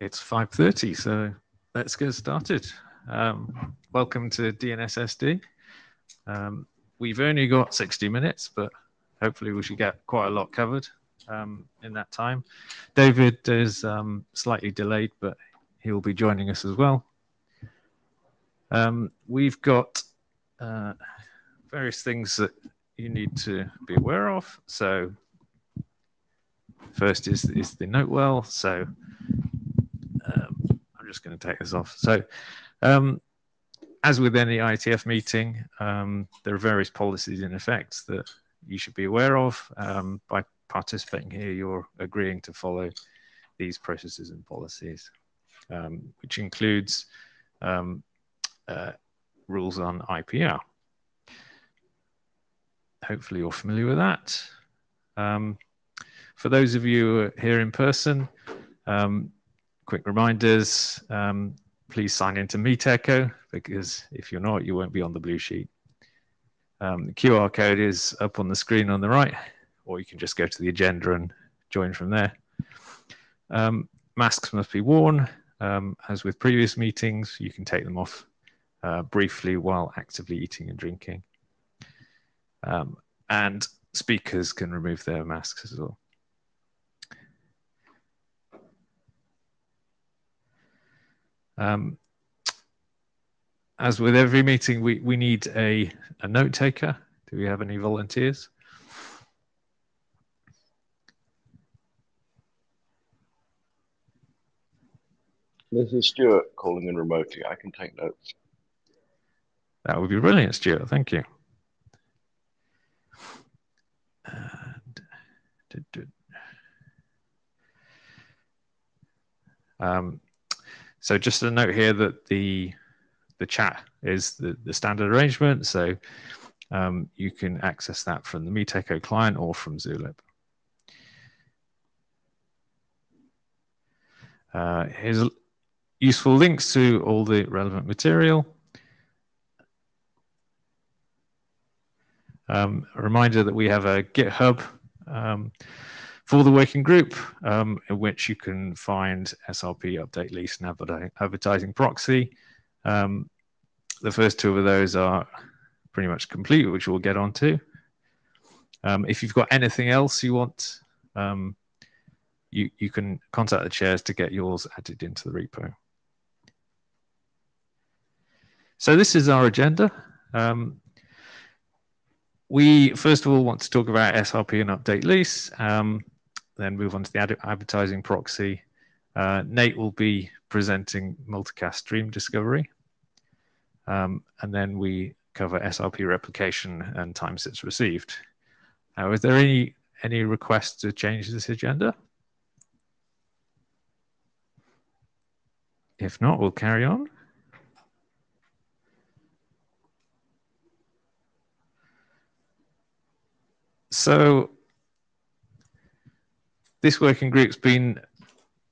It's 5:30, so let's get started. Welcome to DNSSD. We've only got 60 minutes, but hopefully we should get quite a lot covered in that time. David is slightly delayed, but he'll be joining us as well. We've got various things that you need to be aware of. So first is the note well. So I'm just going to take this off. So as with any IETF meeting, there are various policies in effect that you should be aware of. By participating here, you're agreeing to follow these processes and policies, which includes rules on IPR. Hopefully you're familiar with that. For those of you who are here in person, quick reminders, please sign into Meet Echo, because if you're not, you won't be on the blue sheet. The QR code is up on the screen on the right, or you can just go to the agenda and join from there. Masks must be worn. As with previous meetings, you can take them off briefly while actively eating and drinking. And speakers can remove their masks as well. As with every meeting, we need a note taker. Do we have any volunteers? This is Stuart calling in remotely. I can take notes. That would be brilliant, Stuart. Thank you. So just a note here that the chat is the standard arrangement. So you can access that from the Meet Echo client or from Zulip. Here's useful links to all the relevant material. A reminder that we have a GitHub for the working group, in which you can find SRP, update, lease, and advertising proxy. The first two of those are pretty much complete, which we'll get onto. If you've got anything else you want, you can contact the chairs to get yours added into the repo. So this is our agenda. We first of all want to talk about SRP and update lease, then move on to the advertising proxy. Nate will be presenting multicast stream discovery. And then we cover SRP replication and times it's received. Is there any requests to change this agenda? If not, we'll carry on. So this working group's been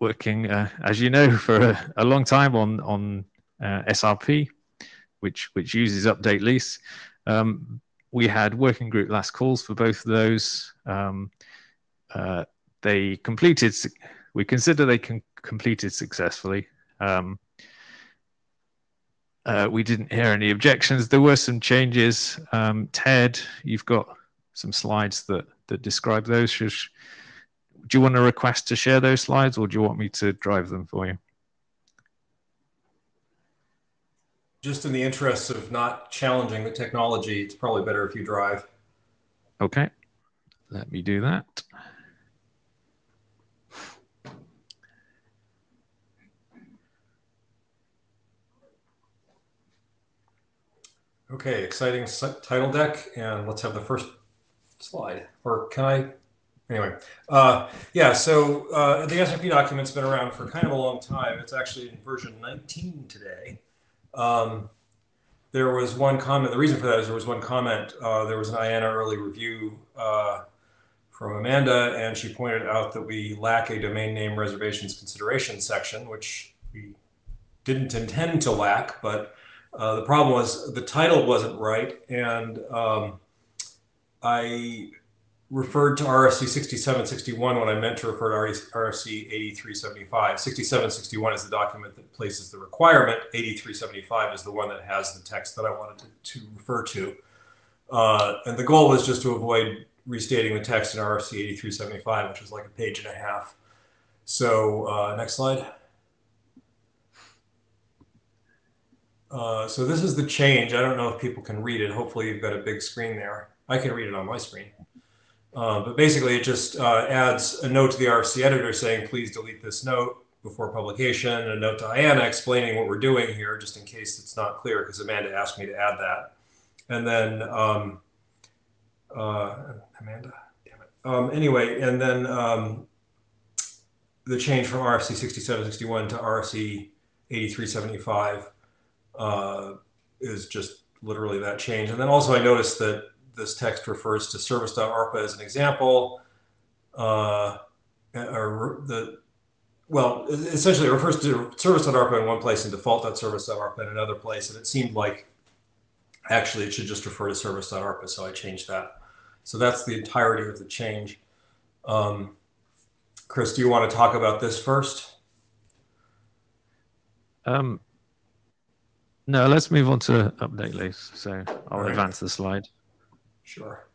working, as you know, for a long time on SRP, which uses update lease. We had working group last calls for both of those. They completed. We consider they completed successfully. We didn't hear any objections. There were some changes. Ted, you've got some slides that describe those. Do you want a request to share those slides, or do you want me to drive them for you? Just in the interest of not challenging the technology, it's probably better if you drive. Okay, let me do that. Okay, exciting title deck, and let's have the first slide. Or can I? Anyway, yeah, so the SRP document's been around for kind of a long time. It's actually in version 19 today. There was one comment. The reason for that is there was one comment. There was an IANA early review from Amanda, and she pointed out that we lack a domain name reservations consideration section, which we didn't intend to lack, but the problem was the title wasn't right, and I referred to RFC 6761 when I meant to refer to RFC 8375. 6761 is the document that places the requirement. 8375 is the one that has the text that I wanted to refer to. And the goal was just to avoid restating the text in RFC 8375, which is like a page and a half. So next slide. So this is the change. I don't know if people can read it. Hopefully you've got a big screen there. I can read it on my screen. But basically it just adds a note to the RFC editor saying, please delete this note before publication, and a note to IANA explaining what we're doing here, just in case it's not clear, because Amanda asked me to add that. And then, Amanda, damn it. Anyway, and then the change from RFC 6761 to RFC 8375 is just literally that change. And then also I noticed that this text refers to service.arpa as an example, well, essentially it refers to service.arpa in one place and default.service.arpa in another place. And it seemed like actually it should just refer to service.arpa, so I changed that. So that's the entirety of the change. Chris, do you want to talk about this first? No, let's move on to update lease. So I'll advance the slide. Sure.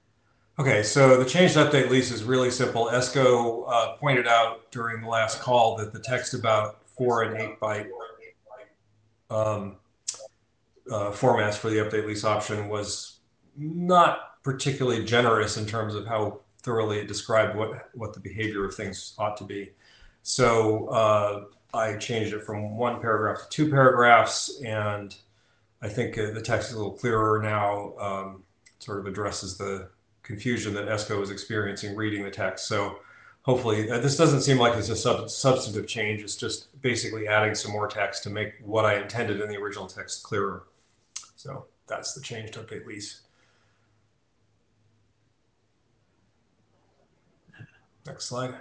Okay, so the change to update lease is really simple. ESCO pointed out during the last call that the text about 4 and 8 byte formats for the update lease option was not particularly generous in terms of how thoroughly it described what the behavior of things ought to be. So I changed it from 1 paragraph to 2 paragraphs, and I think the text is a little clearer now. Sort of addresses the confusion that ESCO was experiencing reading the text. So hopefully, this doesn't seem like it's a substantive change. It's just basically adding some more text to make what I intended in the original text clearer. So that's the change to update lease. Next slide.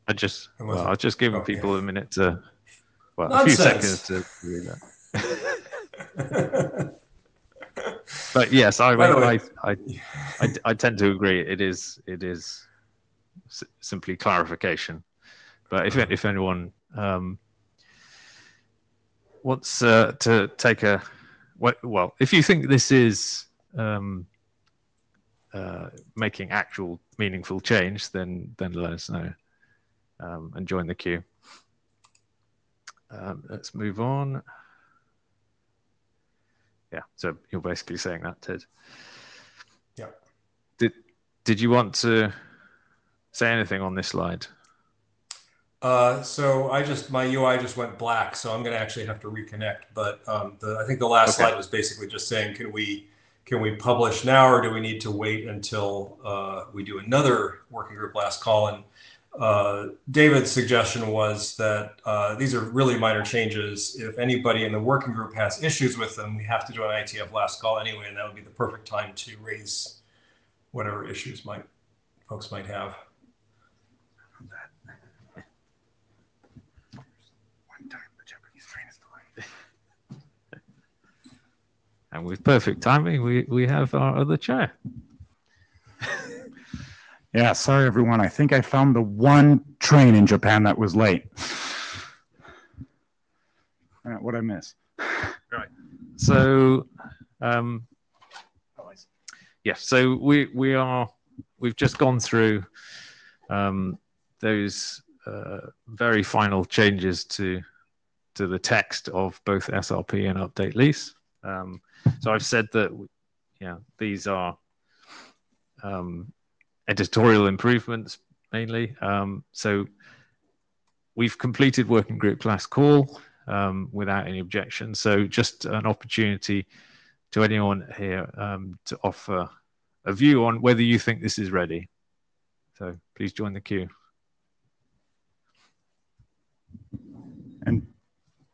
I was just giving people a minute to, well, a Nonsense. few seconds to read that. But yes, I tend to agree. It is simply clarification. But if anyone wants to take a well, if you think this is making actual meaningful change, then let us know and join the queue. Let's move on. Yeah, so you're basically saying that, Ted. Yeah. Did you want to say anything on this slide? So my UI just went black, so I'm going to actually have to reconnect. But I think the last slide was basically just saying, can we publish now, or do we need to wait until we do another working group last call? And David's suggestion was that these are really minor changes. If anybody in the working group has issues with them, we have to do an IETF last call anyway, and that would be the perfect time to raise whatever issues folks might have. And with perfect timing, we have our other chair. Yeah, sorry everyone. I think I found the one train in Japan that was late. What'd I miss? Right. So, yeah. So we've just gone through those very final changes to the text of both SRP and update lease. So I've said that, these are editorial improvements mainly. So we've completed working group last call without any objection. So just an opportunity to anyone here to offer a view on whether you think this is ready. So please join the queue. And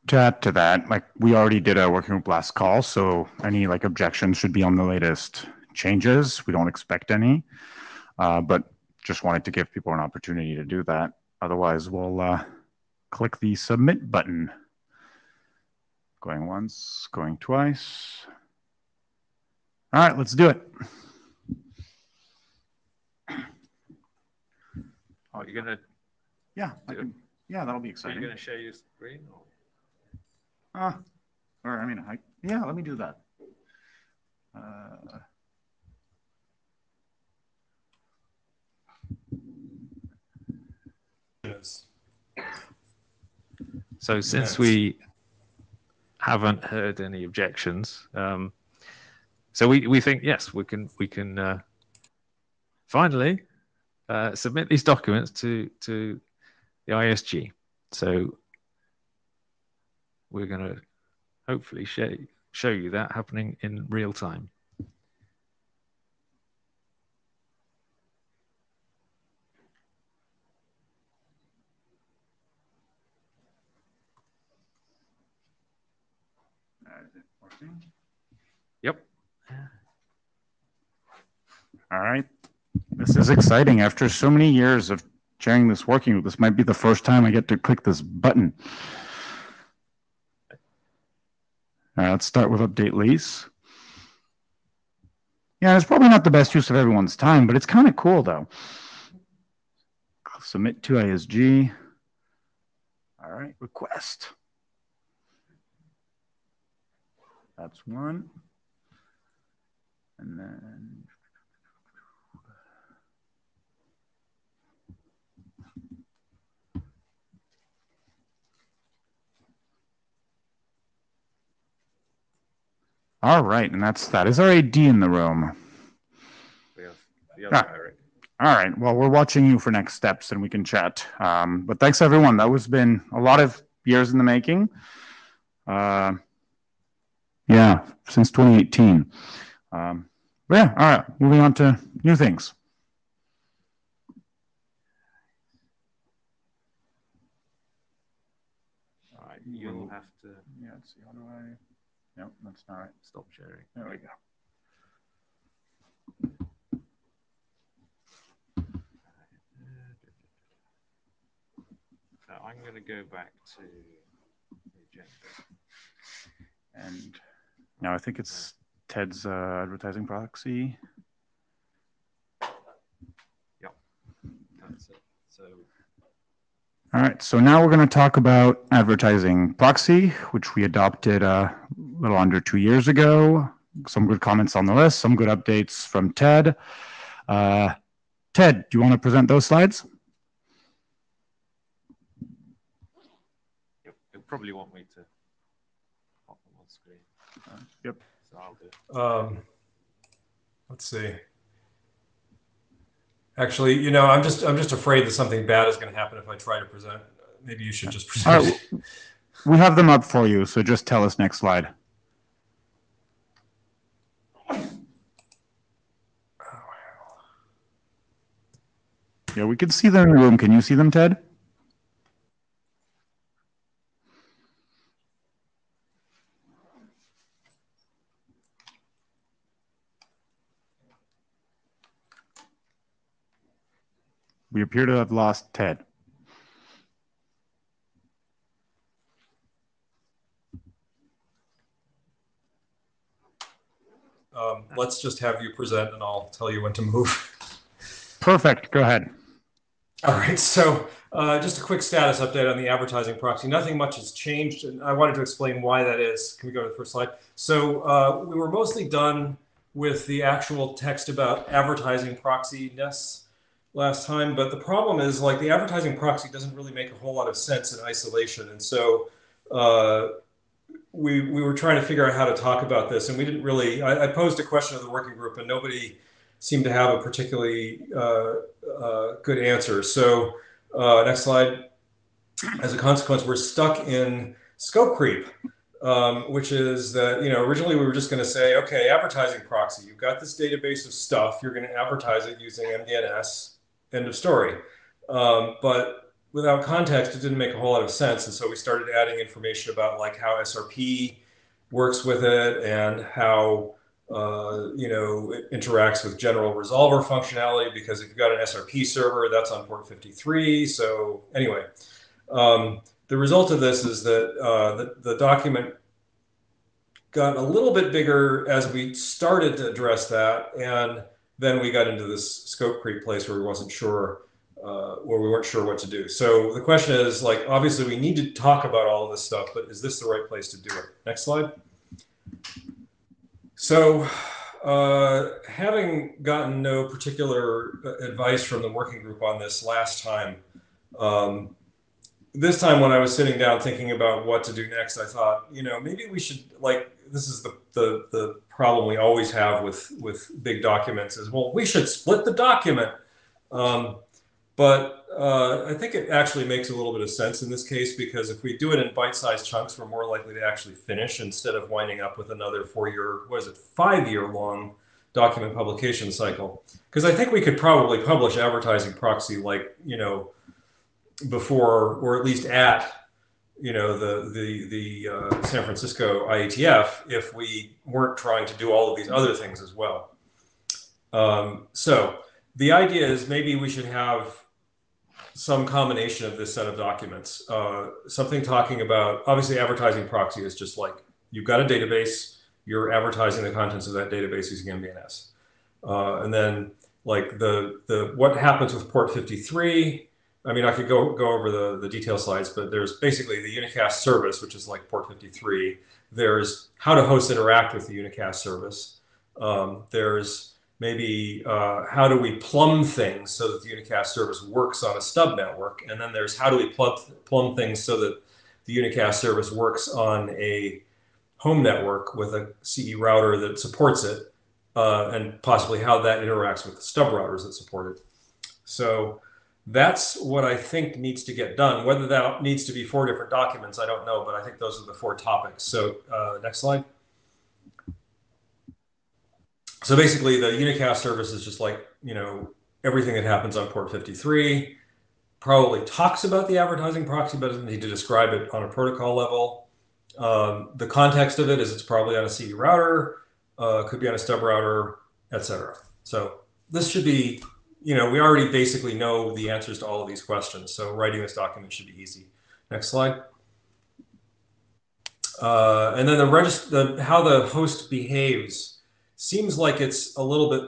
to add to that, we already did a working group last call, so any objections should be on the latest changes. We don't expect any, but just wanted to give people an opportunity to do that. Otherwise, we'll click the submit button. Going once, going twice. All right, let's do it. Oh, you're gonna. Yeah, yeah, that'll be Are exciting. you gonna share your screen? Or? Yeah, let me do that. So since we haven't heard any objections, so we think yes, we can finally submit these documents to the ISG. So we're going to hopefully show you that happening in real time. Is it working? Yep. All right. This is exciting. After so many years of sharing this working, this might be the first time I get to click this button. All right, let's start with update lease. Yeah, it's probably not the best use of everyone's time, but it's kind of cool though. Submit to ISG. All right, request. That's one. And then all right, and that is our AD in the room. We have the other director. All right, well, we're watching you for next steps and we can chat. But thanks everyone. That was been a lot of years in the making. Yeah, since 2018. But yeah, all right, moving on to new things. All right, you'll have to. Yeah, let's see, how do I? Nope, that's not right. Stop sharing. There we go. So I'm going to go back to the agenda. And now I think it's Ted's advertising proxy. Yep, that's it. So. All right, so now we're going to talk about advertising proxy, which we adopted a little under 2 years ago. Some good comments on the list, some good updates from Ted. Ted, do you want to present those slides? You'll probably want me to pop them on screen. Yep. So I'll do. Let's see. Actually, you know, I'm just afraid that something bad is going to happen if I try to present. Maybe you should just present. All right, we have them up for you, so just tell us next slide. Yeah, we can see them in the room. Can you see them, Ted? We appear to have lost Ted. Let's just have you present and I'll tell you when to move. Perfect. Go ahead. All right. So just a quick status update on the advertising proxy. Nothing much has changed, and I wanted to explain why that is. Can we go to the first slide? So we were mostly done with the actual text about advertising proxiness last time, but the problem is, like, the advertising proxy doesn't really make a whole lot of sense in isolation, and so we were trying to figure out how to talk about this, and we didn't really. I posed a question to the working group, and nobody seemed to have a particularly good answer. So next slide. As a consequence, we're stuck in scope creep, which is that, you know, originally we were just going to say, okay, advertising proxy, you've got this database of stuff, you're going to advertise it using MDNS, end of story. But without context, it didn't make a whole lot of sense. And so we started adding information about, like, how SRP works with it and how you know, it interacts with general resolver functionality, because if you've got an SRP server, that's on port 53. So anyway, the result of this is that the document got a little bit bigger as we started to address that, and then we got into this scope creep place where we wasn't sure where we weren't sure what to do. So the question is, like, obviously we need to talk about all of this stuff, but is this the right place to do it? Next slide. So having gotten no particular advice from the working group on this last time, this time when I was sitting down thinking about what to do next, I thought, you know, maybe we should, like, this is the problem we always have with big documents is, well, we should split the document. But I think it actually makes a little bit of sense in this case, because if we do it in bite-sized chunks, we're more likely to actually finish instead of winding up with another 5-year long document publication cycle. Because I think we could probably publish advertising proxy, like, you know, before, or at least at, you know, the San Francisco IETF, if we weren't trying to do all of these other things as well. So the idea is maybe we should have some combination of this set of documents. Something talking about, obviously advertising proxy is just like, you've got a database, you're advertising the contents of that database using MDNS. And then like what happens with port 53, I mean, I could go over the detail slides, but there's basically the unicast service, which is like port 53. There's how do hosts interact with the unicast service. There's maybe how do we plumb things so that the unicast service works on a stub network. And then there's how do we plumb things so that the unicast service works on a home network with a CE router that supports it, and possibly how that interacts with the stub routers that support it. So that's what I think needs to get done. Whether that needs to be 4 different documents, I don't know, but I think those are the 4 topics. So next slide. So basically the unicast service is just like, you know, everything that happens on port 53, probably talks about the advertising proxy, but doesn't need to describe it on a protocol level. The context of it is it's probably on a CE router, could be on a stub router, etc. So this should be, you know, we already basically know the answers to all of these questions. So writing this document should be easy. Next slide. And then how the host behaves seems like it's a little bit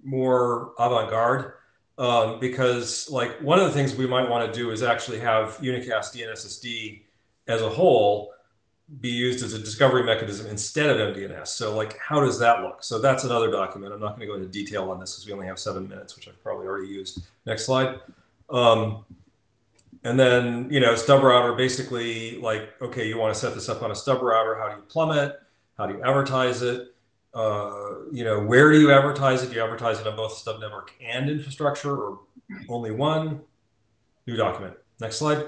more avant-garde, because like one of the things we might want to do is actually have unicast DNSSD as a whole be used as a discovery mechanism instead of MDNS. So like, how does that look? So that's another document. I'm not going to go into detail on this because we only have 7 minutes, which I've probably already used. Next slide. And then, you know, stub router, basically like, okay, you want to set this up on a stub router. How do you plumb it? How do you advertise it? You know, where do you advertise it? Do you advertise it on both stub network and infrastructure, or only one? New document. Next slide.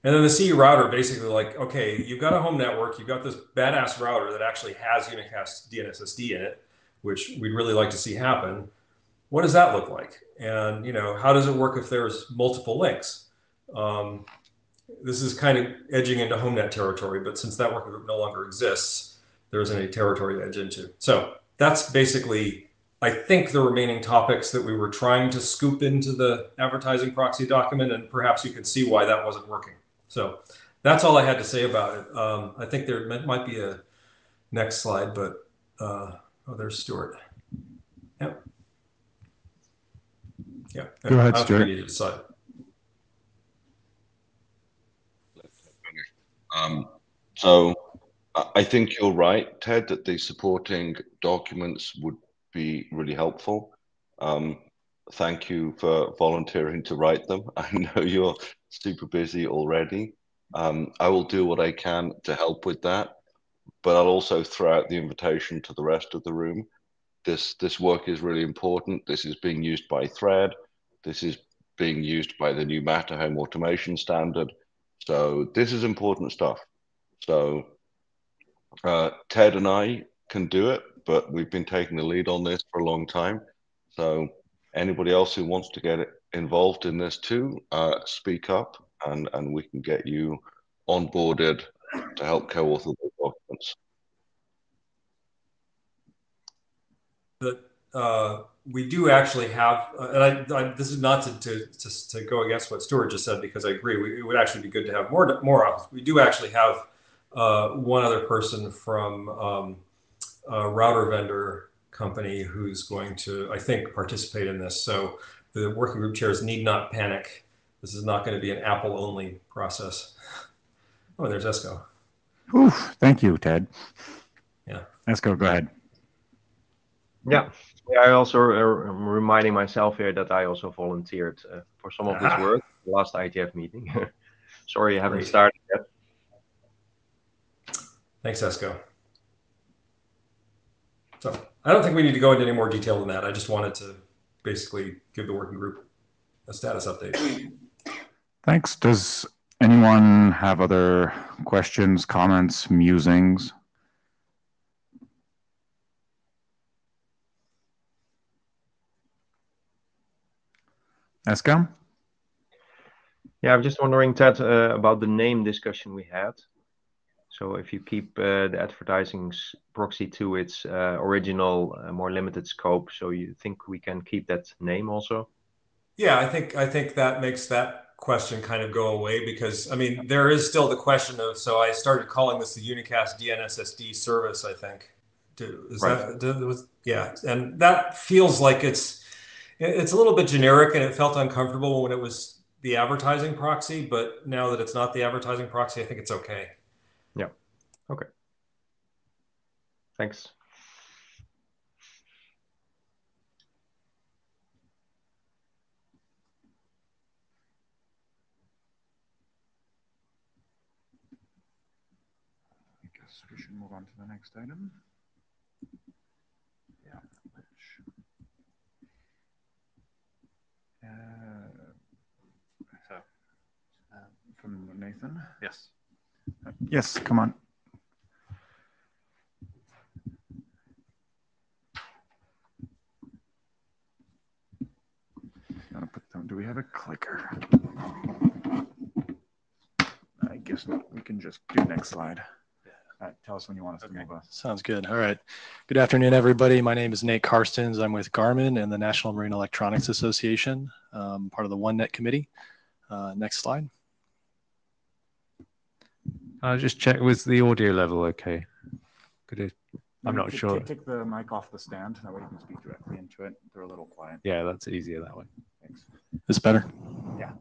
And then the CE router, basically like, okay, you've got a home network, you've got this badass router that actually has unicast DNSSD in it, which we'd really like to see happen. What does that look like? And, you know, how does it work if there's multiple links? This is kind of edging into HomeNet territory, but since that working group no longer exists, there isn't any territory to edge into. So that's basically, I think, the remaining topics that we were trying to scoop into the advertising proxy document, and perhaps you can see why that wasn't working. So that's all I had to say about it. I think there might be a next slide, but oh, there's Stuart. Yep. Yeah. Go ahead, Stuart. You to decide. So I think you're right, Ted, that the supporting documents would be really helpful. Thank you for volunteering to write them. I know you're super busy already. I will do what I can to help with that, but I'll also throw out the invitation to the rest of the room. This work is really important. This is being used by Thread. This is being used by the new Matter Home Automation Standard. So this is important stuff. So Ted and I can do it, but we've been taking the lead on this for a long time. So anybody else who wants to get involved in this too, speak up, and we can get you onboarded to help co-author the documents. We do actually have, and this is not to go against what Stuart just said, because I agree, it would actually be good to have more of. We do actually have one other person from a router vendor company who's going to, I think, participate in this. So the working group chairs need not panic. This is not going to be an Apple-only process. Oh, there's Esco. Oof, thank you, Ted. Yeah. Esco, go ahead. Yeah. I also am reminding myself here that I also volunteered for some of this work, the last IETF meeting. Sorry, I haven't started yet. Thanks, Esco. So I don't think we need to go into any more detail than that. I just wanted to basically give the working group a status update. Thanks. Does anyone have other questions, comments, musings? Esco? Yeah, I'm just wondering, Ted, about the name discussion we had. So if you keep the advertising proxy to its original, more limited scope, so you think we can keep that name also? Yeah, I think that makes that question kind of go away, because I mean there is still the question of, so I started calling this the Unicast DNSSD service, I think. Yeah, and that feels like it's a little bit generic, and it felt uncomfortable when it was the advertising proxy, but now that it's not the advertising proxy, I think it's okay. Yeah. Okay. Thanks. I guess we should move on to the next item. Yeah. From Nathan? Yes. Yes, come on. Do we have a clicker? I guess not. We can just do next slide. Tell us when you want us to move on. Sounds good. All right. Good afternoon, everybody. My name is Nate Karstens. I'm with Garmin and the National Marine Electronics Association, part of the OneNet committee. Next slide. I'll just check, was the audio level okay? I'm not sure. Take the mic off the stand. That way you can speak directly into it. They're a little quiet. Yeah, that's easier that way. Thanks. Is this better? Yeah.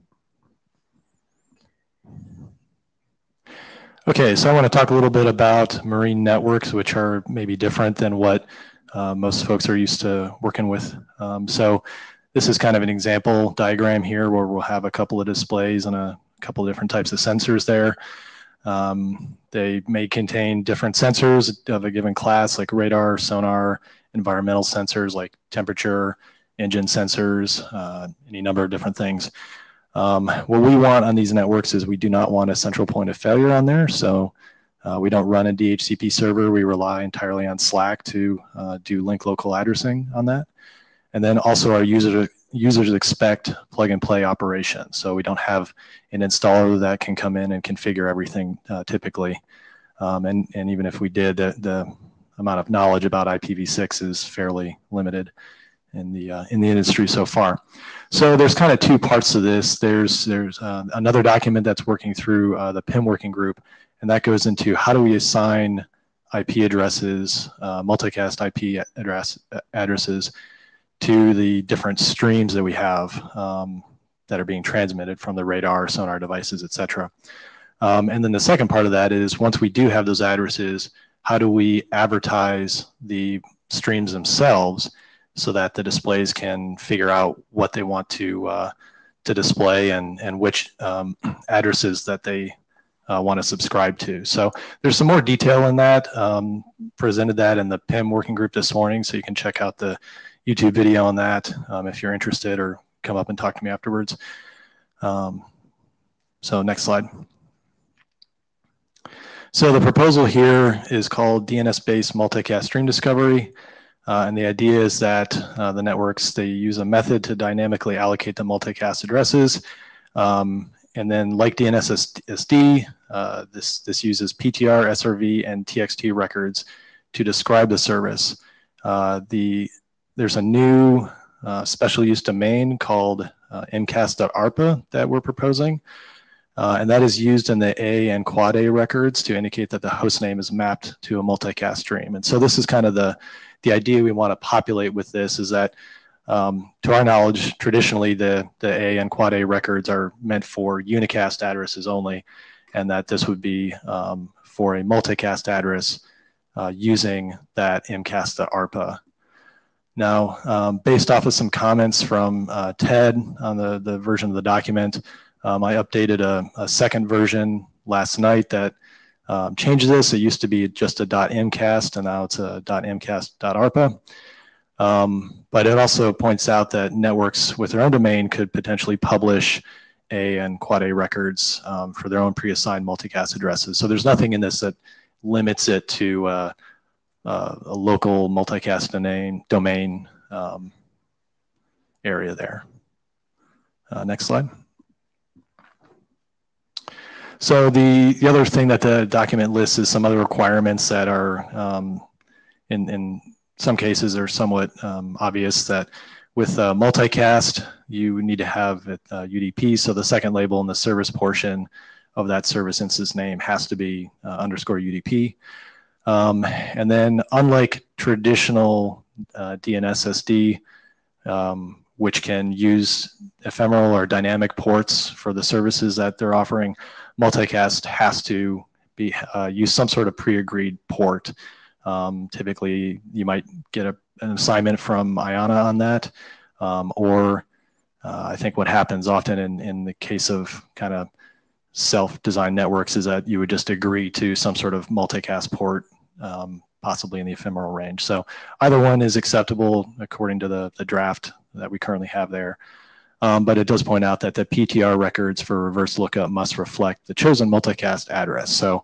Okay, so I want to talk a little bit about marine networks, which are maybe different than what most folks are used to working with. So this is kind of an example diagram here where we'll have a couple of displays and a couple of different types of sensors there. They may contain different sensors of a given class, like radar, sonar, environmental sensors like temperature, engine sensors, any number of different things. What we want on these networks is we do not want a central point of failure on there. So we don't run a DHCP server. We rely entirely on Slack to do link local addressing on that. And then also our users expect plug and play operation. So we don't have an installer that can come in and configure everything typically. And even if we did, the amount of knowledge about IPv6 is fairly limited in the industry so far. So there's kind of two parts to this. There's another document that's working through the PIM working group, and that goes into how do we assign IP addresses, multicast IP addresses to the different streams that we have that are being transmitted from the radar, sonar devices, et cetera. And then the second part of that is once we do have those addresses, how do we advertise the streams themselves so that the displays can figure out what they want to display and which addresses that they want to subscribe to. So there's some more detail in that. Presented that in the PIM working group this morning, so you can check out the YouTube video on that if you're interested, or come up and talk to me afterwards. So next slide. So the proposal here is called DNS-based multicast stream discovery. And the idea is that the networks, they use a method to dynamically allocate the multicast addresses. And then like DNSSD, this uses PTR, SRV, and TXT records to describe the service. There's a new special use domain called mcast.arpa that we're proposing. And that is used in the A and quad A records to indicate that the host name is mapped to a multicast stream. And so this is kind of the idea we want to populate with this, is that to our knowledge, traditionally the A and quad A records are meant for unicast addresses only, and that this would be for a multicast address using that MCAS.ARPA. Now, based off of some comments from Ted on the version of the document, I updated a second version last night that changes this. It used to be just a .mcast, and now it's a .mcast.arpa. But it also points out that networks with their own domain could potentially publish A and quad A records for their own pre-assigned multicast addresses. So there's nothing in this that limits it to a local multicast domain area there. Next slide. So the other thing that the document lists is some other requirements that are in some cases are somewhat obvious, that with multicast, you need to have UDP. So the second label in the service portion of that service instance name has to be _UDP. And then unlike traditional DNSSD, which can use ephemeral or dynamic ports for the services that they're offering, multicast has to be use some sort of pre-agreed port. Typically, you might get an assignment from IANA on that, or I think what happens often in the case of kind of self-designed networks is that you would just agree to some sort of multicast port, possibly in the ephemeral range. So either one is acceptable according to the draft that we currently have there. But it does point out that the PTR records for reverse lookup must reflect the chosen multicast address. So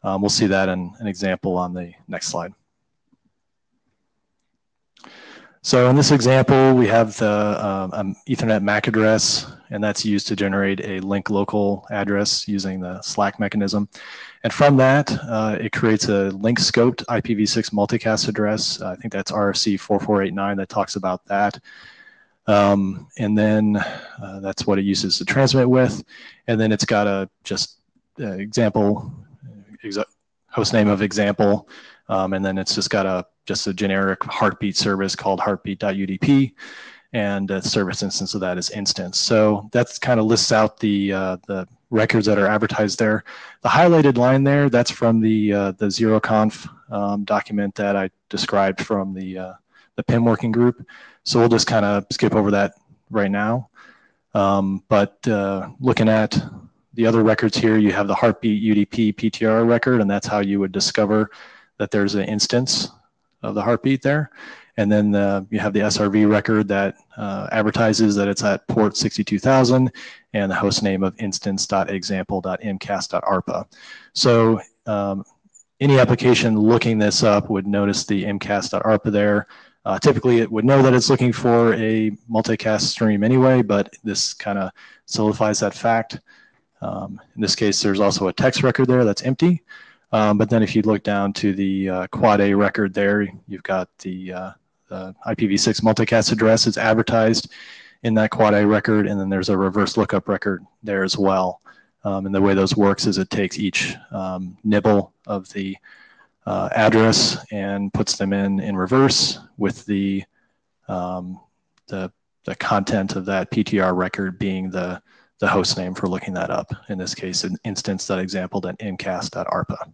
we'll see that in an example on the next slide. So in this example, we have the Ethernet MAC address, and that's used to generate a link local address using the Slack mechanism. And from that, it creates a link scoped IPv6 multicast address. I think that's RFC 4489 that talks about that. And then that's what it uses to transmit with. And then it's got a example, host name of example. And then it's just got just a generic heartbeat service called heartbeat.udp. And the service instance of that is instance. So that's kind of lists out the records that are advertised there. The highlighted line there, that's from the ZeroConf document that I described from the PIM working group. So we'll just kind of skip over that right now. But looking at the other records here, you have the heartbeat UDP PTR record, and that's how you would discover that there's an instance of the heartbeat there. And then you have the SRV record that advertises that it's at port 62,000 and the host name of instance.example.mcast.arpa. So any application looking this up would notice the mcast.arpa there. Typically, it would know that it's looking for a multicast stream anyway, but this kind of solidifies that fact. In this case, there's also a text record there that's empty. But then if you look down to the quad A record there, you've got the IPv6 multicast address is advertised in that quad A record, and then there's a reverse lookup record there as well. And the way those works is it takes each nibble of the address and puts them in reverse with the content of that PTR record being the host name for looking that up. In this case, an instance.example.mcast.arpa.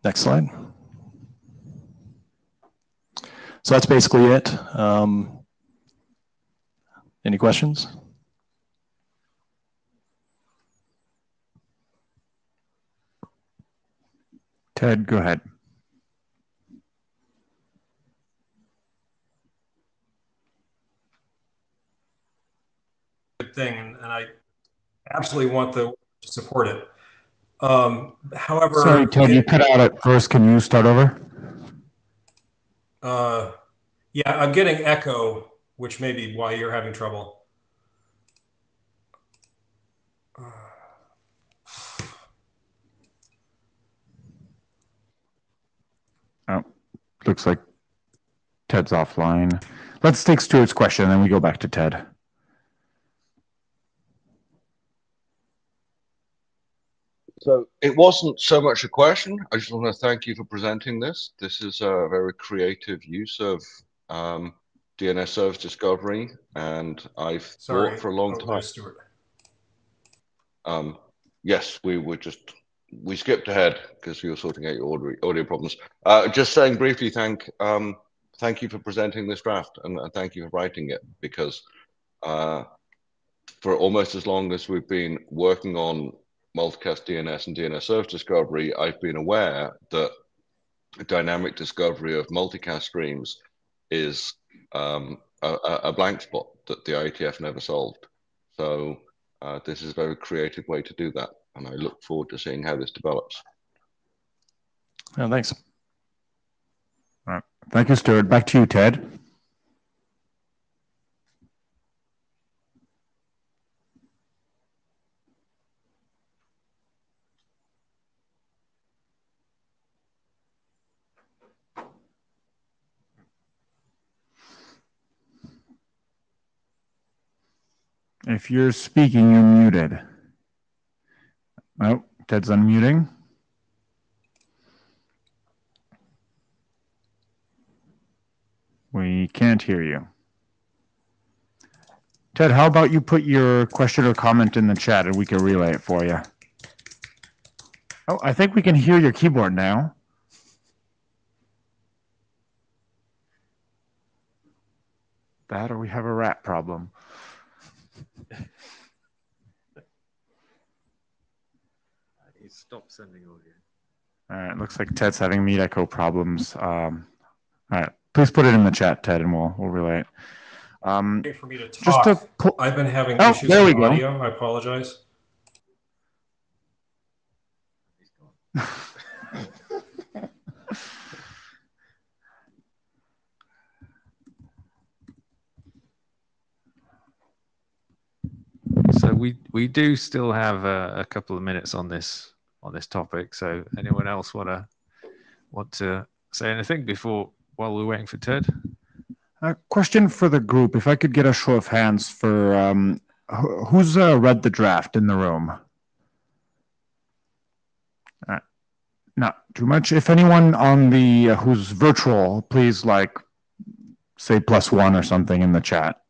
Next slide. So that's basically it. Any questions? Ted, go ahead. Good thing, and I absolutely want to support it. However, Sorry, Ted, you cut out at first. Can you start over? Yeah, I'm getting echo, which may be why you're having trouble. Oh, looks like Ted's offline. Let's take Stuart's question and then we go back to Ted. So it wasn't so much a question. I just want to thank you for presenting this. This is a very creative use of DNS service discovery, and I've thought for a long time. Stuart. Yes, we skipped ahead because we were sorting out your audio problems. Just saying briefly, thank you for presenting this draft, and thank you for writing it, because for almost as long as we've been working on multicast DNS and DNS service discovery, I've been aware that dynamic discovery of multicast streams is a blank spot that the IETF never solved. So this is a very creative way to do that, and I look forward to seeing how this develops. Oh, thanks. All right. Thank you, Stuart. Back to you, Ted. If you're speaking, you're muted. Oh, Ted's unmuting. We can't hear you. Ted, how about you put your question or comment in the chat and we can relay it for you. Oh, I think we can hear your keyboard now. That or we have a rat problem. He stopped sending audio. All right, looks like Ted's having meet echo problems. All right, please put it in the chat, Ted, and we'll relay it. For me to talk, I've been having issues with audio. I apologize. So we do still have a couple of minutes on this topic. So anyone else want to say anything while we're waiting for Ted? A question for the group. If I could get a show of hands for who's read the draft in the room? Not too much. If anyone on the who's virtual, please say +1 or something in the chat.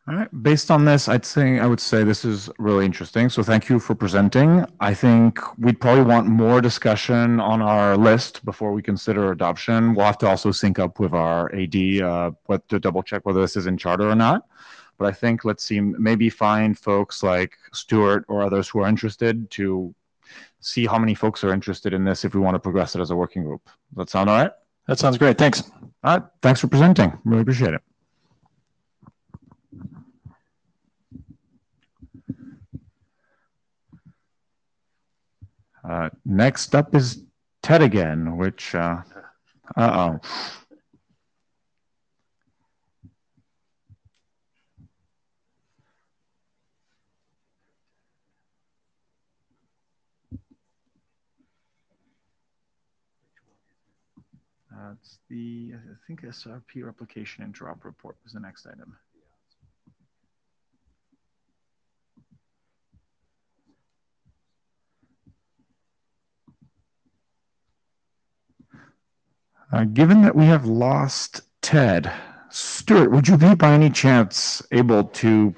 All right. Based on this, I would say this is really interesting. So thank you for presenting. I think we'd probably want more discussion on our list before we consider adoption. We'll have to also sync up with our AD to double check whether this is in charter or not. But I think let's see, maybe find folks like Stuart or others who are interested to see how many folks are interested in this if we want to progress it as a working group. Does that sound all right? That sounds great. Thanks. All right. Thanks for presenting. Really appreciate it. Next up is Ted again, which, uh-oh. It's I think SRP replication and drop report was the next item. Given that we have lost Ted, Stuart, would you be by any chance able to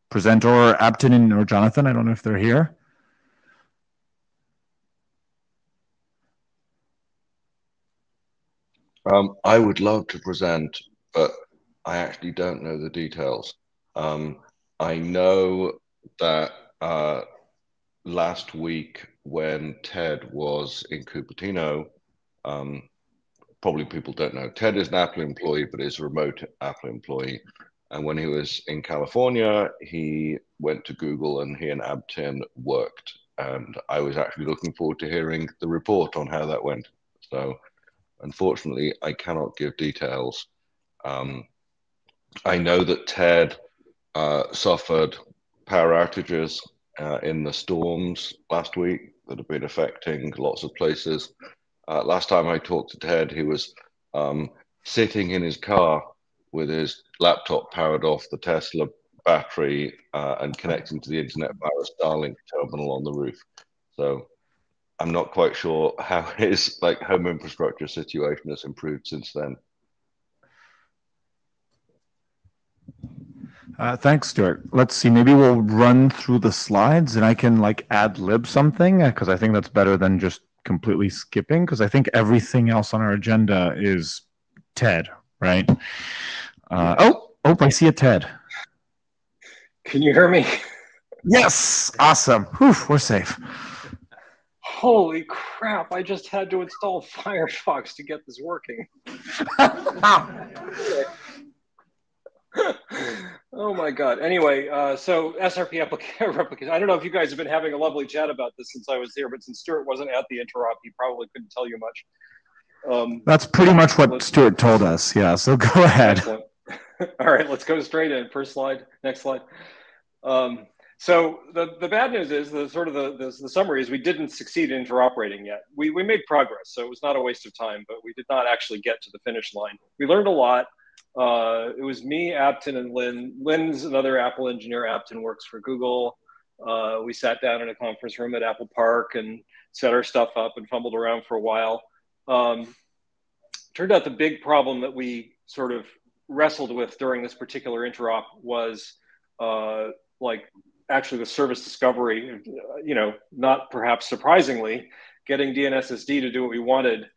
present, or Abton or Jonathan? I don't know if they're here. I would love to present, but I actually don't know the details. I know that last week when Ted was in Cupertino, probably people don't know, Ted is an Apple employee, but is a remote Apple employee. And when he was in California, he went to Google and he and Abtin worked. And I was actually looking forward to hearing the report on how that went. So unfortunately, I cannot give details. I know that Ted suffered power outages in the storms last week that have been affecting lots of places. Last time I talked to Ted, he was sitting in his car with his laptop powered off the Tesla battery and connecting to the internet via a Starlink terminal on the roof. So I'm not quite sure how his home infrastructure situation has improved since then. Thanks, Stuart. Let's see, maybe we'll run through the slides and I can ad lib something, because I think that's better than just completely skipping, because I think everything else on our agenda is TED, right? Oh, I see a TED. Can you hear me? Yes, awesome. Whew, we're safe. Holy crap, I just had to install Firefox to get this working. Oh my God. Anyway, so SRP replication. I don't know if you guys have been having a lovely chat about this since I was here, but since Stuart wasn't at the interop, he probably couldn't tell you much. That's pretty much what Stuart told us. Yeah, so go ahead. Excellent. All right, let's go straight in. First slide, next slide. So the bad news is the summary is we didn't succeed in interoperating yet. We made progress, so it was not a waste of time, but we did not actually get to the finish line. We learned a lot. It was me, Apton, and Lynn. Lynn's another Apple engineer. Apton works for Google. We sat down in a conference room at Apple Park and set our stuff up and fumbled around for a while. Turned out the big problem that we sort of wrestled with during this particular interop was actually the service discovery, not perhaps surprisingly, getting DNSSD to do what we wanted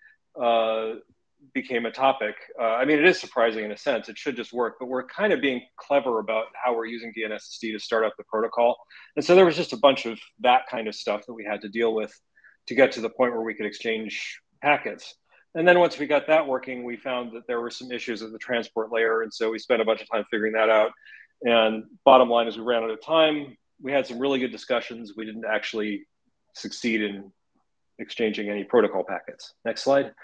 became a topic. I mean, it is surprising in a sense. It should just work, but we're kind of being clever about how we're using DNSSD to start up the protocol. And so there was just a bunch of that kind of stuff that we had to deal with to get to the point where we could exchange packets. And then once we got that working, we found that there were some issues at the transport layer. And so we spent a bunch of time figuring that out. And bottom line is we ran out of time. We had some really good discussions. We didn't actually succeed in exchanging any protocol packets. Next slide.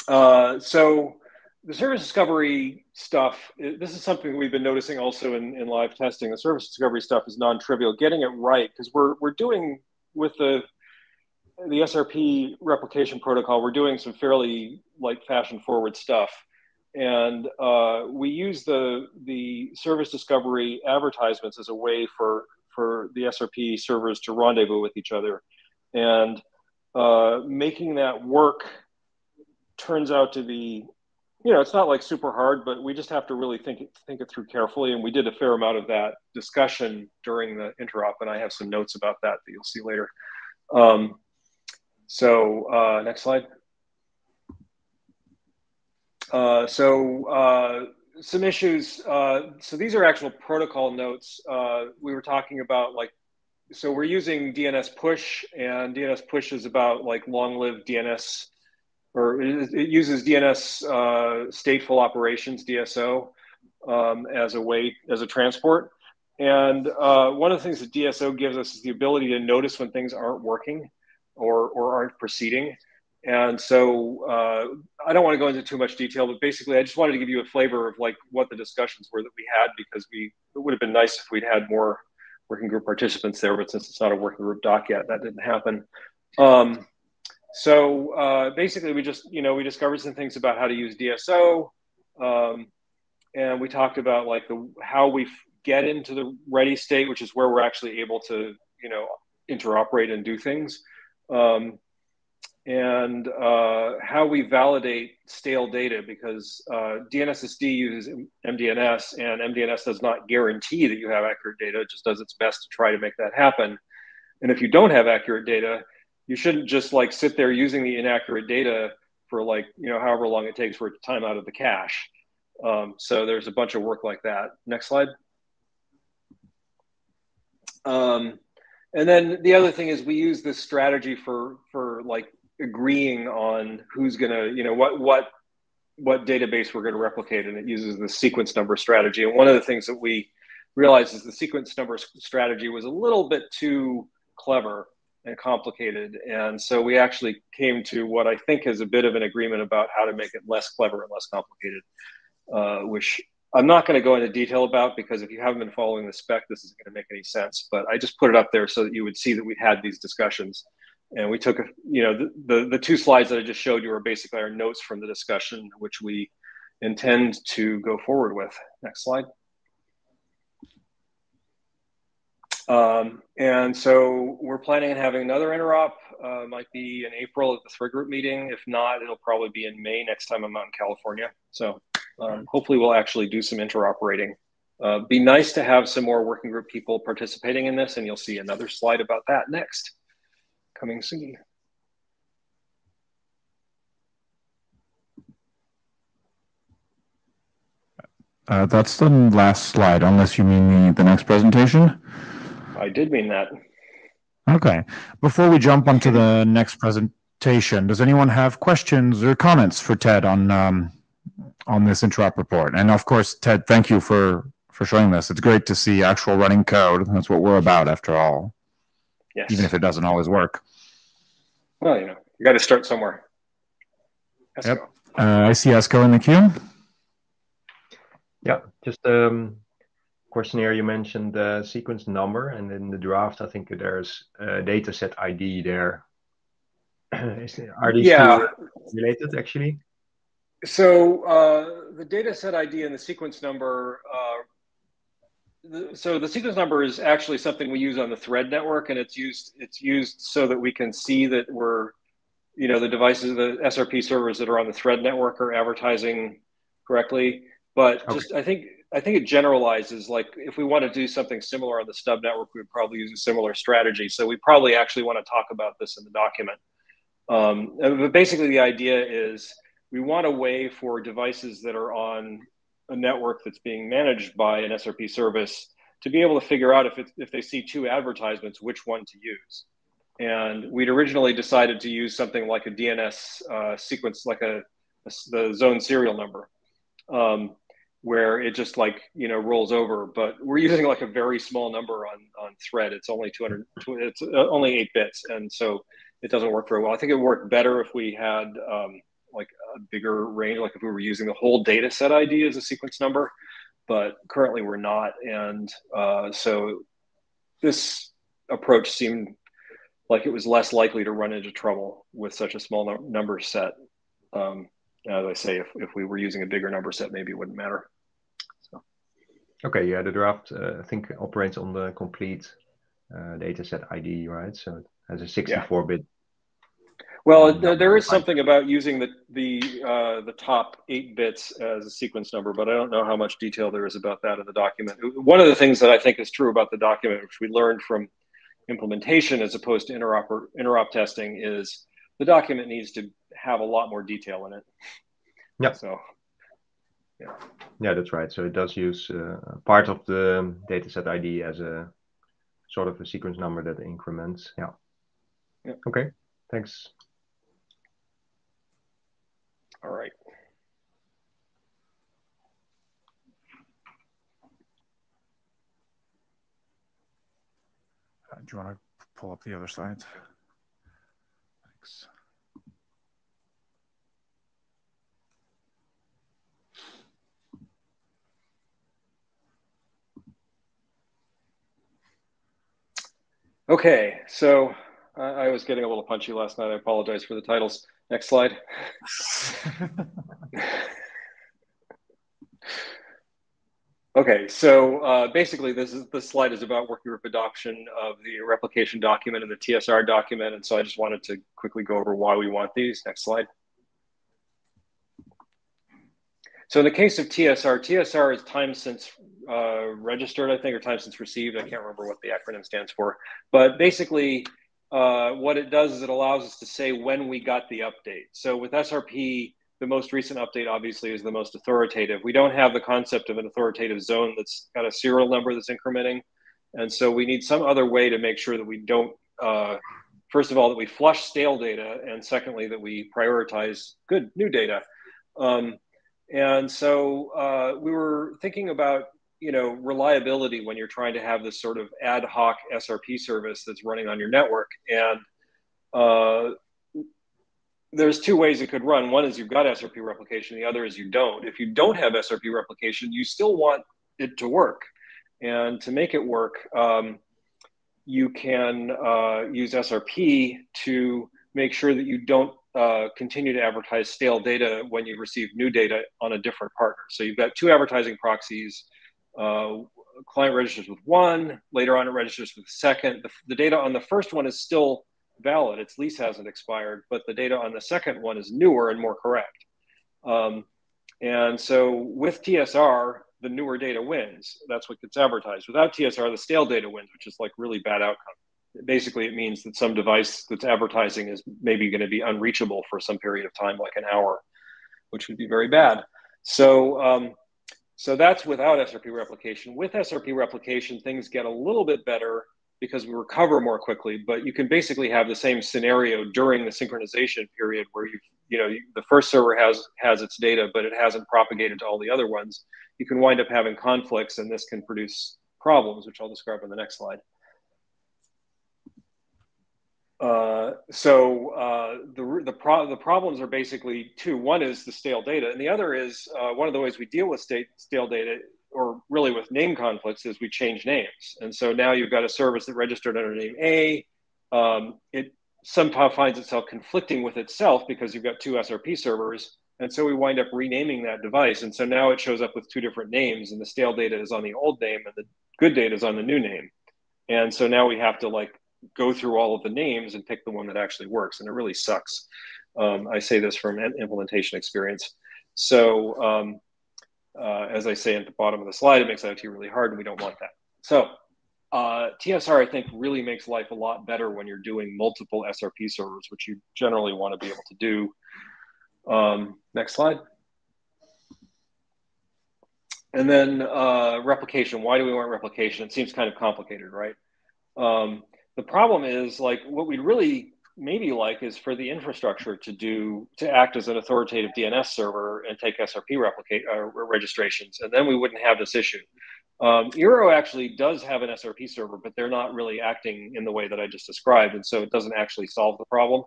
So the service discovery stuff, this is something we've been noticing also in live testing. The service discovery stuff is non-trivial. Getting it right, because we're doing with the SRP replication protocol, we're doing some fairly fashion forward stuff. And we use the service discovery advertisements as a way for the SRP servers to rendezvous with each other. And making that work turns out to be, it's not super hard, but we just have to really think it through carefully. And we did a fair amount of that discussion during the interop, and I have some notes about that you'll see later. Next slide. Some issues. So these are actual protocol notes. We were talking about so we're using DNS push, and DNS push is about long-lived DNS, or it uses DNS stateful operations, DSO, as a transport. And one of the things that DSO gives us is the ability to notice when things aren't working or aren't proceeding. And so I don't want to go into too much detail, but basically I just wanted to give you a flavor of what the discussions were that we had, because it would have been nice if we'd had more working group participants there, but since it's not a working group doc yet, that didn't happen. Basically we just, we discovered some things about how to use DSO. And we talked about how we get into the ready state, which is where we're actually able to, interoperate and do things. And how we validate stale data, because DNSSD uses MDNS, and MDNS does not guarantee that you have accurate data. It just does its best to try to make that happen. And if you don't have accurate data, you shouldn't just sit there using the inaccurate data for however long it takes for it to time out of the cache. So there's a bunch of work like that. Next slide. And then the other thing is we use this strategy for agreeing on who's gonna, what database we're gonna replicate, and it uses the sequence number strategy. And one of the things that we realized is the sequence number strategy was a little bit too clever and complicated. And so we actually came to what I think is a bit of an agreement about how to make it less clever and less complicated, which I'm not going to go into detail about, because if you haven't been following the spec, this isn't going to make any sense. But I just put it up there so that you would see that we had these discussions. And we took, the two slides that I just showed you are basically our notes from the discussion, which we intend to go forward with. Next slide. And so we're planning on having another interop, might be in April at the thread group meeting. If not, it'll probably be in May next time I'm out in California. So hopefully we'll actually do some interoperating. Be nice to have some more working group people participating in this, and you'll see another slide about that next, coming soon. That's the last slide, unless you mean the next presentation. I did mean that. Okay. Before we jump onto the next presentation, does anyone have questions or comments for Ted on this interop report? And of course, Ted, thank you for showing this. It's great to see actual running code. That's what we're about, after all. Yes. Even if it doesn't always work. Well, you know, you got to start somewhere. Yep. I see Esco in the queue. Yeah, just question here. You mentioned the sequence number, and in the draft, I think there's a dataset ID there. Are these two related, actually? So the dataset ID and the sequence number. So the sequence number is actually something we use on the thread network, and it's used so that we can see that we're, you know, the devices, the SRP servers that are on the thread network are advertising correctly. But just I think it generalizes, like if we want to do something similar on the stub network, we would probably use a similar strategy. So we probably actually want to talk about this in the document. But basically the idea is we want a way for devices that are on a network that's being managed by an SRP service to be able to figure out if they see two advertisements, which one to use. And we'd originally decided to use something like a DNS sequence, like the zone serial number. Where it just, like, you know, rolls over, but we're using like a very small number on thread. It's only 200, it's only 8 bits. And so it doesn't work very well. I think it worked better if we had like a bigger range, like if we were using the whole data set ID as a sequence number, but currently we're not. And so this approach seemed like it was less likely to run into trouble with such a small number set. As I say, if we were using a bigger number set, maybe it wouldn't matter. So. Okay, yeah, the draft I think operates on the complete dataset ID, right? So it has a 64-bit. Well, there is something about using the top 8 bits as a sequence number, but I don't know how much detail there is about that in the document. One of the things that I think is true about the document, which we learned from implementation as opposed to interop testing, is the document needs to have a lot more detail in it. Yeah. So, yeah. Yeah, that's right. So it does use part of the dataset ID as a sort of a sequence number that increments. Yeah. Okay. Thanks. All right. Do you want to pull up the other slides? Thanks. Okay, so I was getting a little punchy last night. I apologize for the titles. Next slide. Okay, so basically this slide is about working group adoption of the replication document and the TSR document. And so I just wanted to quickly go over why we want these. Next slide. So in the case of TSR is time since registered, I think, or time since received. I can't remember what the acronym stands for. But basically, what it does is it allows us to say when we got the update. So with SRP, the most recent update obviously is the most authoritative. We don't have the concept of an authoritative zone that's got a serial number that's incrementing. And so we need some other way to make sure that we don't, first of all, that we flush stale data, and secondly, that we prioritize good new data. And so we were thinking about, you know, reliability when you're trying to have this sort of ad hoc SRP service that's running on your network. And there's 2 ways it could run. One is you've got SRP replication. The other is you don't. If you don't have SRP replication, you still want it to work. And to make it work, you can use SRP to make sure that you don't continue to advertise stale data when you receive new data on a different partner. So you've got two advertising proxies. Client registers with one, later on it registers with the second. The data on the first one is still valid, its lease hasn't expired, but the data on the second one is newer and more correct. And so with TSR, the newer data wins. That's what gets advertised. Without TSR, the stale data wins, which is like really bad outcome. Basically, it means that some device that's advertising is maybe going to be unreachable for some period of time, like an hour, which would be very bad. So, so that's without SRP replication. With SRP replication, things get a little bit better because we recover more quickly, but you can basically have the same scenario during the synchronization period where the first server has its data, but it hasn't propagated to all the other ones. You can wind up having conflicts, and this can produce problems, which I'll describe on the next slide. The problems are basically two. One is the stale data, and the other is one of the ways we deal with stale data, or really with name conflicts, is we change names. And so now you've got a service that registered under name A. It somehow finds itself conflicting with itself because you've got two SRP servers. And so we wind up renaming that device. And so now it shows up with two different names, and the stale data is on the old name and the good data is on the new name. And so now we have to go through all of the names and pick the one that actually works. And it really sucks. I say this from an implementation experience. So as I say at the bottom of the slide, it makes IoT really hard, and we don't want that. So TSR, I think, really makes life a lot better when you're doing multiple SRP servers, which you generally want to be able to do. Next slide. And then replication. Why do we want replication? It seems kind of complicated, right? The problem is, what we'd really maybe like is for the infrastructure to act as an authoritative DNS server and take SRP registrations, and then we wouldn't have this issue. Eero actually does have an SRP server, but they're not really acting in the way that I just described, and so it doesn't actually solve the problem.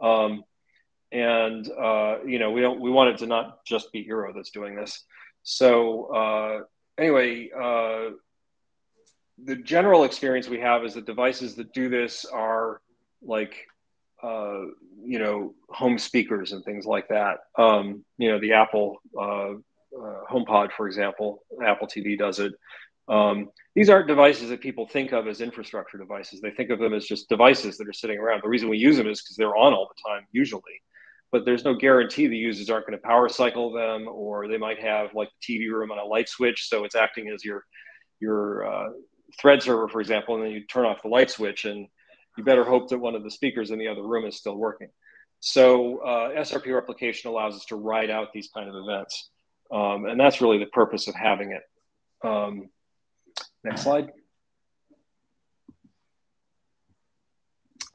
We want it to not just be Eero that's doing this. So anyway, the general experience we have is that devices that do this are home speakers and things like that. The Apple HomePod, for example, Apple TV does it. These aren't devices that people think of as infrastructure devices. They think of them as just devices that are sitting around. The reason we use them is because they're on all the time, usually. But there's no guarantee the users aren't going to power cycle them, or they might have the TV room on a light switch, so it's acting as your thread server, for example, and then you turn off the light switch, and you better hope that one of the speakers in the other room is still working. So SRP replication allows us to ride out these kind of events. And that's really the purpose of having it. Next slide.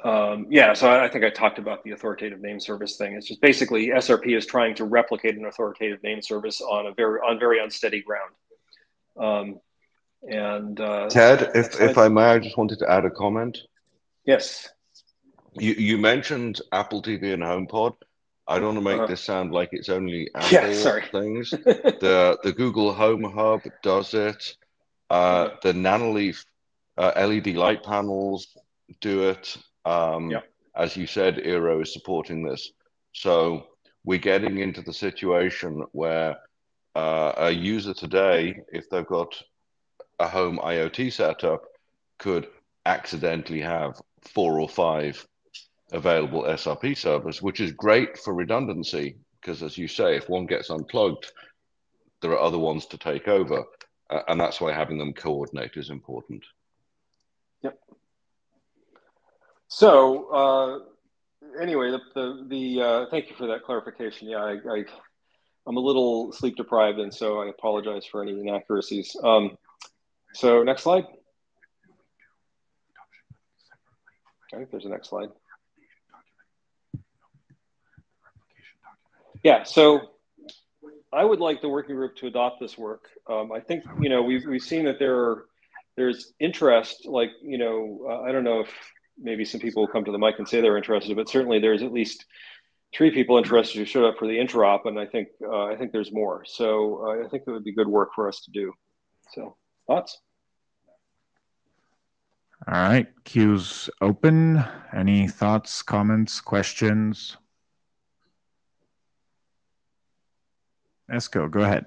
So I think I talked about the authoritative name service thing. It's just basically SRP is trying to replicate an authoritative name service on very unsteady ground. Ted, if I may, I just wanted to add a comment. Yes. You mentioned Apple TV and HomePod. I don't want to make this sound like it's only Apple things. The Google Home Hub does it. The Nanoleaf LED light panels do it. As you said, Eero is supporting this. So we're getting into the situation where a user today, if they've got a home IoT setup, could accidentally have 4 or 5 available SRP servers, which is great for redundancy, because as you say, if one gets unplugged, there are other ones to take over. And that's why having them coordinate is important. Yep. So anyway, thank you for that clarification. Yeah, I'm a little sleep deprived, and so I apologize for any inaccuracies. So next slide. I think there's a next slide. Yeah, so I would like the working group to adopt this work. I think, we've seen that there's interest, I don't know if maybe some people will come to the mic and say they're interested, but certainly there's at least 3 people interested who showed up for the interop, and I think there's more. So I think it would be good work for us to do. So thoughts? All right, queue's open. Any thoughts, comments, questions? Esko, go ahead.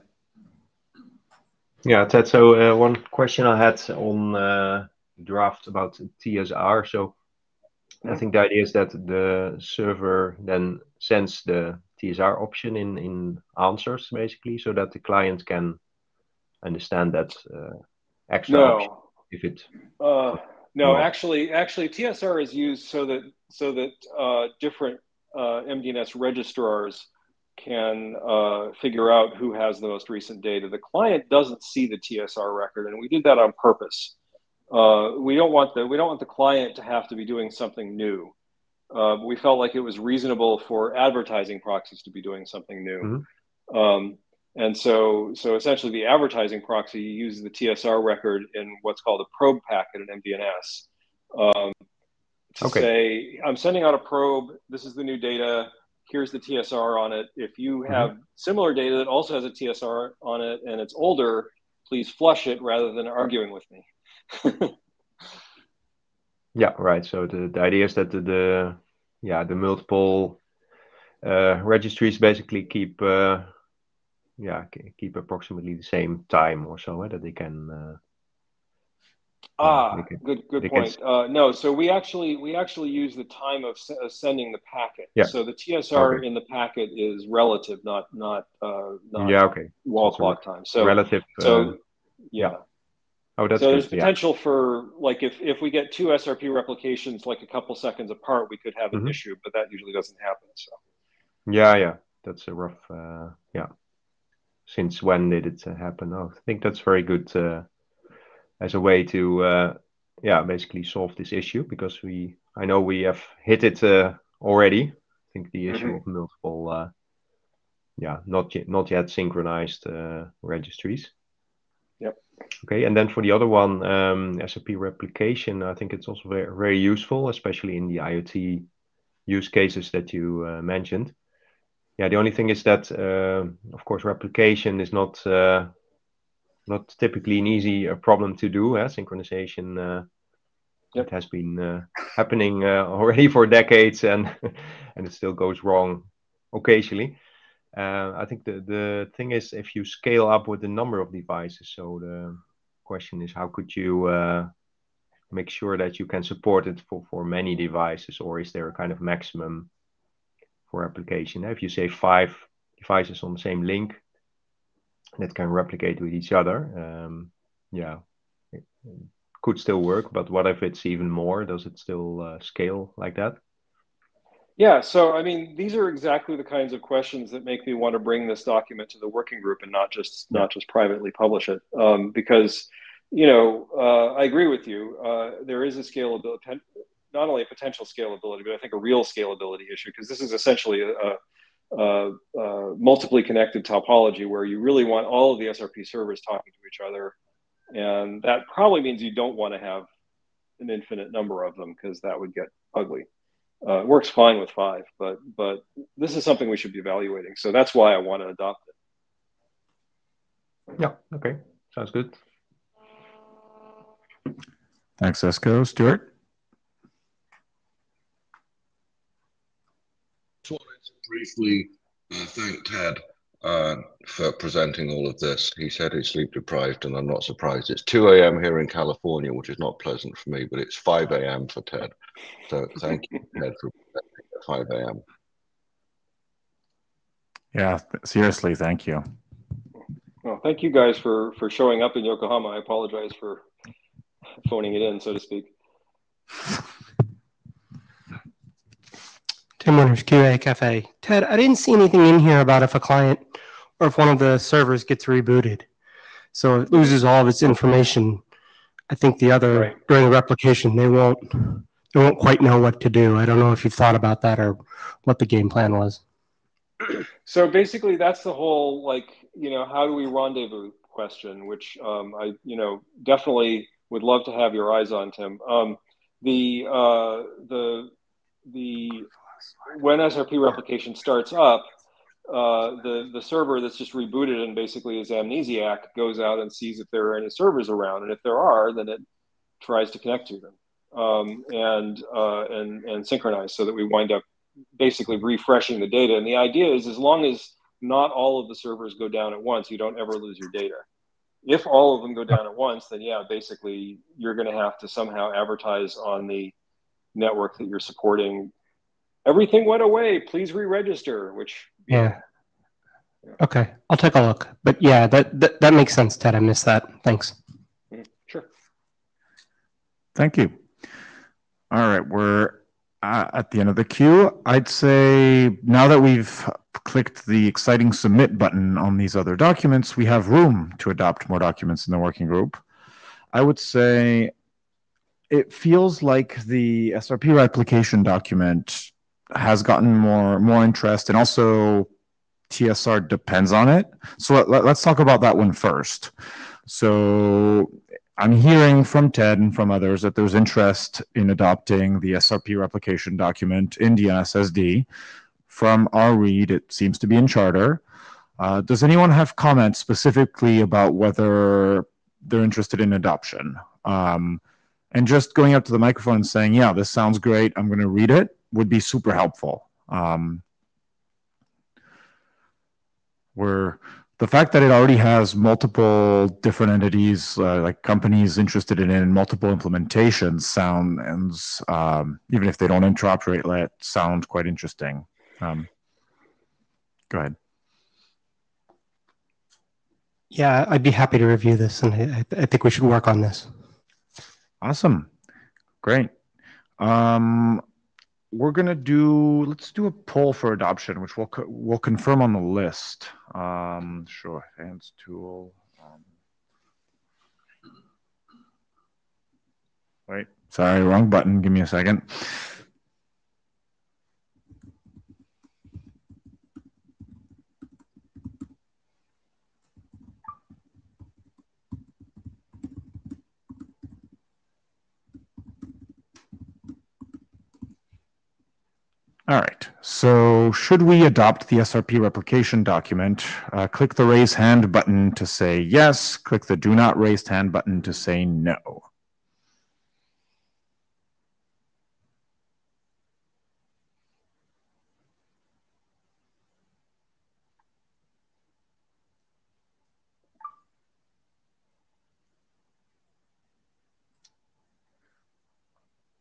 Yeah, Ted. So one question I had on draft about TSR. So I think the idea is that the server then sends the TSR option in answers, basically, so that the client can understand that extra option if it. No, actually, TSR is used so that different MDNS registrars can figure out who has the most recent data. The client doesn't see the TSR record, and we did that on purpose. We don't want the client to have to be doing something new. We felt like it was reasonable for advertising proxies to be doing something new. Mm-hmm. And so essentially the advertising proxy uses the TSR record in what's called a probe packet in MDNS to say, I'm sending out a probe, this is the new data, here's the TSR on it. If you have similar data that also has a TSR on it and it's older, please flush it rather than arguing with me. Yeah, right. So the idea is that the multiple registries basically keep approximately the same time or so that they can. Good point. No, so we actually use the time of sending the packet. Yeah. So the TSR in the packet is relative, not wall clock time. So relative. Yeah. Oh, that's so there's potential for, like, if we get two SRP replications like a couple seconds apart, we could have an issue, but that usually doesn't happen. So. Yeah, that's a rough. Since when did it happen? Oh, I think that's very good as a way to basically solve this issue, because I know we have hit it already. I think the issue of multiple not yet synchronized registries. Yep. Okay, and then for the other one, SRP replication, I think it's also very, very useful, especially in the IoT use cases that you mentioned. Yeah, the only thing is that, of course, replication is not typically an easy problem to do. Synchronization, it has been happening already for decades, and it still goes wrong occasionally. I think the thing is, if you scale up with the number of devices, so the question is, how could you make sure that you can support it for many devices, or is there a kind of maximum for application? If you say 5 devices on the same link that can replicate with each other, it could still work, but what if it's even more? Does it still scale like that? Yeah, so I mean, these are exactly the kinds of questions that make me want to bring this document to the working group and not just privately publish it, because I agree with you. There is a scalability, not only a potential scalability, but I think a real scalability issue, because this is essentially a multiply connected topology where you really want all of the SRP servers talking to each other, and that probably means you don't want to have an infinite number of them, because that would get ugly. It works fine with 5, but this is something we should be evaluating. So that's why I want to adopt it. Yeah, okay. Sounds good. Thanks, Esko. Stuart? Just wanted to briefly thank Ted for presenting all of this. He said he's sleep deprived, and I'm not surprised. It's 2 a.m. here in California, which is not pleasant for me, but it's 5 a.m. for Ted. So thank you, Ted, for presenting at 5 a.m. Yeah, seriously, thank you. Well, thank you guys for showing up in Yokohama. I apologize for phoning it in, so to speak. Tim Winters, QA Cafe. Ted, I didn't see anything in here about if a client or if one of the servers gets rebooted, so it loses all of its information. I think the other, during the replication, they won't quite know what to do. I don't know if you've thought about that or what the game plan was. So basically, that's the whole, how do we rendezvous question, which I, definitely would love to have your eyes on, Tim. When SRP replication starts up, the server that's just rebooted and basically is amnesiac goes out and sees if there are any servers around, and if there are, then it tries to connect to them and synchronize, so that we wind up basically refreshing the data. And the idea is, as long as not all of the servers go down at once, you don't ever lose your data. If all of them go down at once, then yeah, basically you're going to have to somehow advertise on the network that you're supporting. Everything went away, please re-register, which, yeah. Okay, I'll take a look. But yeah, that makes sense, Ted. I missed that. Thanks. Sure. Thank you. All right, we're at the end of the queue. I'd say now that we've clicked the exciting submit button on these other documents, we have room to adopt more documents in the working group. I would say it feels like the SRP replication document has gotten more interest, and also TSR depends on it. So let's talk about that one first. So I'm hearing from Ted and from others that there's interest in adopting the SRP replication document in DNSSD. From our read, it seems to be in Charter. Does anyone have comments specifically about whether they're interested in adoption? And just going up to the microphone and saying, yeah, this sounds great, I'm going to read it, would be super helpful. The fact that it already has multiple different entities, like companies interested in it, and multiple implementations sounds, even if they don't interoperate, sound quite interesting. Go ahead. Yeah, I'd be happy to review this, and I think we should work on this. Awesome. Great. We're gonna let's do a poll for adoption, which we'll confirm on the list. Sure, hands tool. Wait, sorry, wrong button. Give me a second. All right, so should we adopt the SRP replication document? Click the raise hand button to say yes, click the do not raise hand button to say no.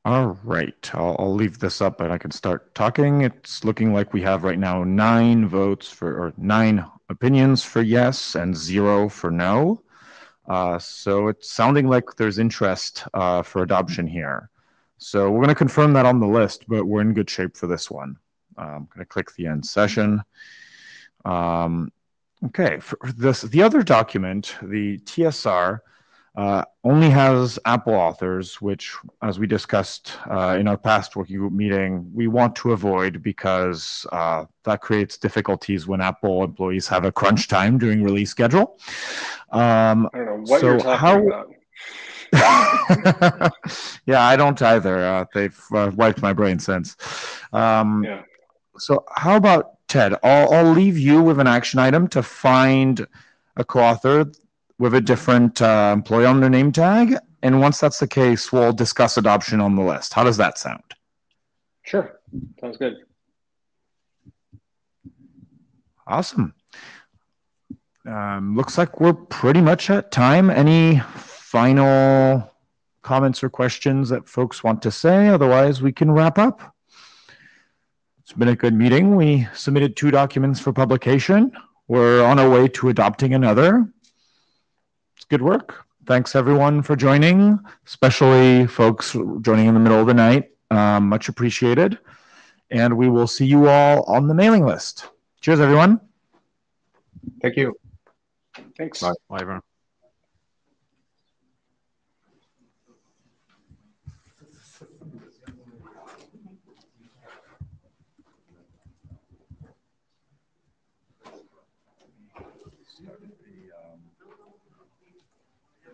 All right, I'll leave this up and I can start talking. It's looking like we have right now 9 votes or 9 opinions for yes and 0 for no. So it's sounding like there's interest for adoption here. So we're going to confirm that on the list, but we're in good shape for this one. I'm going to click the end session. Okay, for the other document, the TSR, only has Apple authors, which, as we discussed in our past working group meeting, we want to avoid because that creates difficulties when Apple employees have a crunch time during release schedule. I don't know what you're talking about. Yeah, I don't either. They've wiped my brain since. Yeah. So how about Ted? I'll leave you with an action item to find a co-author with a different employee on their name tag. And once that's the case, we'll discuss adoption on the list. How does that sound? Sure. Sounds good. Awesome. Looks like we're pretty much at time. Any final comments or questions that folks want to say? Otherwise, we can wrap up. It's been a good meeting. We submitted 2 documents for publication. We're on our way to adopting another. It's good work. Thanks everyone for joining, especially folks joining in the middle of the night. Much appreciated. And we will see you all on the mailing list. Cheers, everyone. Thank you. Thanks. Bye, everyone.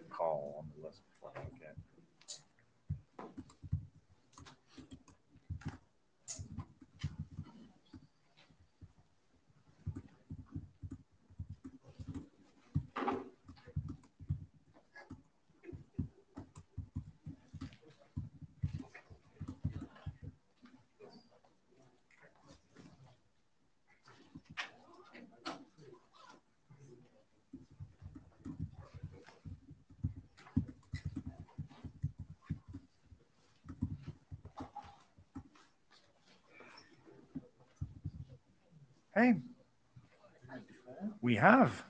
Call on the list before I get. Okay. We have.